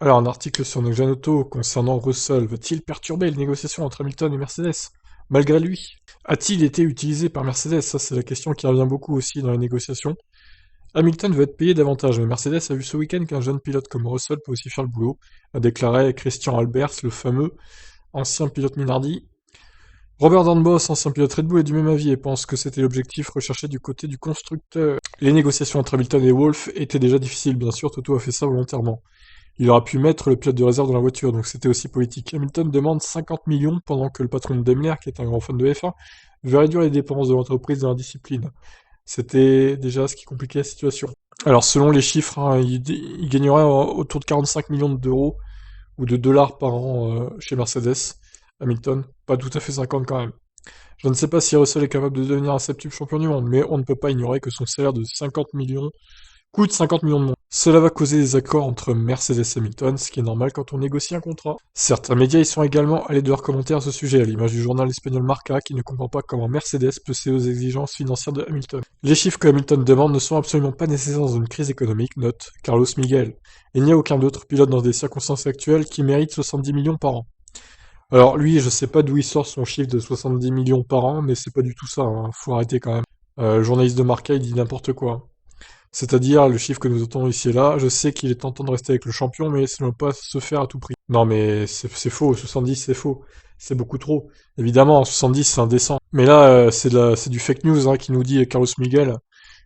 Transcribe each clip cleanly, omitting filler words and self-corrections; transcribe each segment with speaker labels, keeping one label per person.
Speaker 1: Alors, un article sur Nogent Auto concernant Russell va-t-il perturber les négociations entre Hamilton et Mercedes, malgré lui? A-t-il été utilisé par Mercedes? Ça, c'est la question qui revient beaucoup aussi dans les négociations. Hamilton veut être payé davantage, mais Mercedes a vu ce week-end qu'un jeune pilote comme Russell peut aussi faire le boulot, a déclaré Christian Albers, le fameux ancien pilote Minardi. Robert Doornbos, ancien pilote Red Bull, est du même avis et pense que c'était l'objectif recherché du côté du constructeur. Les négociations entre Hamilton et Wolff étaient déjà difficiles, bien sûr, Toto a fait ça volontairement. Il aurait pu mettre le pilote de réserve dans la voiture, donc c'était aussi politique. Hamilton demande 50 millions pendant que le patron de Daimler, qui est un grand fan de F1, veut réduire les dépenses de l'entreprise dans la discipline. C'était déjà ce qui compliquait la situation. Alors selon les chiffres, hein, il gagnerait autour de 45 millions d'euros ou de dollars par an chez Mercedes. Hamilton, pas tout à fait 50 quand même. Je ne sais pas si Russell est capable de devenir un septuple champion du monde, mais on ne peut pas ignorer que son salaire de 50 millions coûte 50 millions de monde. Cela va causer des accords entre Mercedes et Hamilton, ce qui est normal quand on négocie un contrat. Certains médias y sont également allés de leurs commentaires à ce sujet, à l'image du journal espagnol Marca qui ne comprend pas comment Mercedes peut céder aux exigences financières de Hamilton. Les chiffres que Hamilton demande ne sont absolument pas nécessaires dans une crise économique, note Carlos Miguel. Il n'y a aucun autre pilote dans des circonstances actuelles qui mérite 70 millions par an. Alors lui, je sais pas d'où il sort son chiffre de 70 millions par an, mais c'est pas du tout ça, hein. Faut arrêter quand même. Le journaliste de Marca, il dit n'importe quoi. C'est-à-dire le chiffre que nous entendons ici et là, je sais qu'il est tentant de rester avec le champion, mais ça ne doit pas se faire à tout prix. Non mais c'est faux, 70 c'est faux. C'est beaucoup trop. Évidemment, 70 c'est indécent. Mais là, c'est du fake news hein, qui nous dit Carlos Miguel.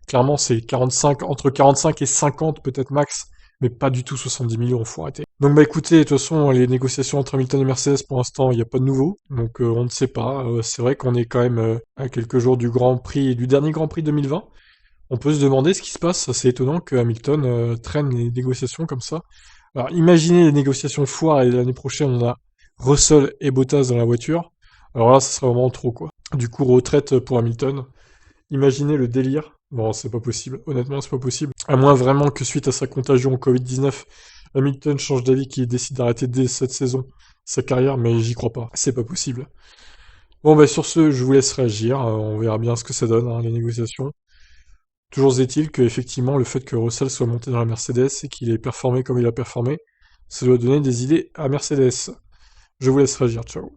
Speaker 1: Clairement, c'est 45, entre 45 et 50 peut-être max, mais pas du tout 70 millions, faut arrêter. Donc bah écoutez, de toute façon, les négociations entre Hamilton et Mercedes, pour l'instant, il n'y a pas de nouveau, donc on ne sait pas. C'est vrai qu'on est quand même à quelques jours du Grand Prix, du dernier Grand Prix 2020. On peut se demander ce qui se passe, c'est étonnant que Hamilton traîne les négociations comme ça. Alors imaginez les négociations foirent et l'année prochaine on a Russell et Bottas dans la voiture. Alors là, ça serait vraiment trop quoi. Du coup, retraite pour Hamilton. Imaginez le délire. Bon, c'est pas possible. Honnêtement, c'est pas possible. À moins vraiment que suite à sa contagion au Covid-19, Hamilton change d'avis qu'il décide d'arrêter dès cette saison sa carrière, mais j'y crois pas. C'est pas possible. Bon, bah sur ce, je vous laisse réagir. On verra bien ce que ça donne, hein, les négociations. Toujours est-il que effectivement le fait que Russell soit monté dans la Mercedes et qu'il ait performé comme il a performé, ça doit donner des idées à Mercedes. Je vous laisse réagir, ciao.